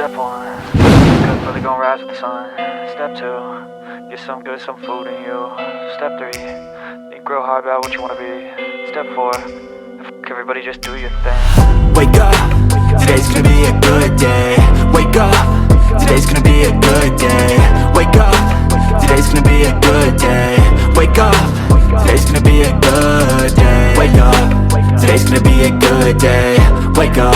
Step 1, good, really gonna rise with the sun. Step 2, get some good, some food in you. Step 3, think real hard about what you wanna be. Step 4, everybody just do your thing. Wake up, today's gonna be a good day. Wake up, today's gonna be a good day. Wake up, today's gonna be a good day. Wake up, today's gonna be a good day. Wake up, today's gonna be a good day. Wake up,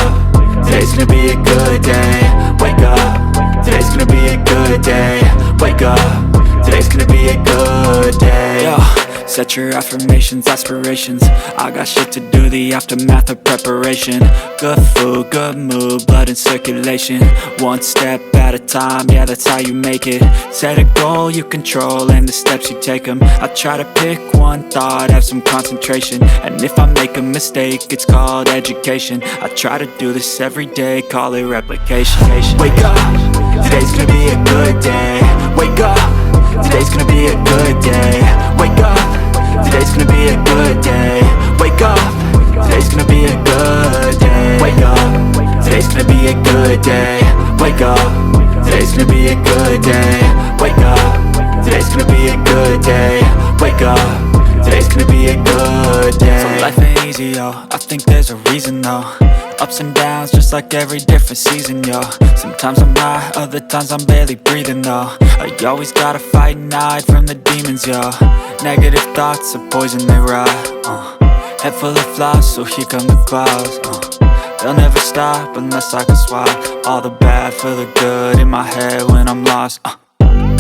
today's gonna be a good day. Wake up, today's gonna be a good day. Wake up, today's gonna be a good day. Yo, set your affirmations, aspirations. I got shit to do, the aftermath of preparation. Good food, good mood, blood in circulation. One step at a time, yeah, that's how you make it. Set a goal you control and the steps you take them. I try to pick one thought, have some concentration. And if I make a mistake, it's called education. I try to do this every day, call it replication. Wake up, today's gonna be a good day. Wake up, today's gonna be a good day. Wake up, today's gonna be a good day. Wake up, today's gonna be a good day. Wake up, today's gonna be a good day. Wake up, today's gonna be a good day. Wake up, today's gonna be a good day. Wake up, today's gonna be a good day. So life ain't easy, yo, I think there's a reason though. Ups and downs, just like every different season, yo. Sometimes I'm high, other times I'm barely breathing, though. I always gotta fight and hide from the demons, yo. Negative thoughts are poison, they rot. Head full of flies, so here come the clouds. They'll never stop unless I can swap all the bad for the good in my head when I'm lost.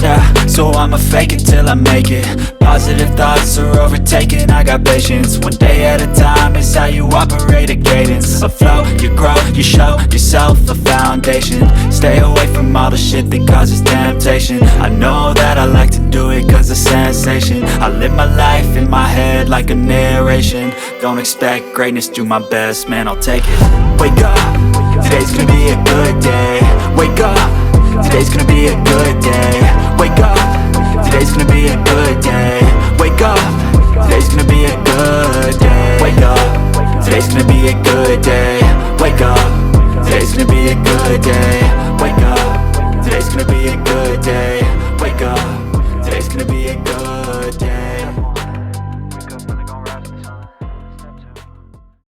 Yeah, so I'ma fake it till I make it. Positive thoughts are overtaken, I got patience. One day at a time is how you operate a cadence. A flow, you grow, you show yourself a foundation. Stay away from all the shit that causes temptation. I know that I like to do it cause it's sensation. I live my life in my head like a narration. Don't expect greatness, do my best, man, I'll take it. Wake up, today's gonna be a good day. Wake up, today's gonna be a good day. Wake up, today's gonna be a good day. Wake up, today's gonna be a good day. Wake up, today's gonna be a good day. Wake up, today's gonna be a good day. Wake up, today's gonna be a good day. Wake up, today's gonna be a good day.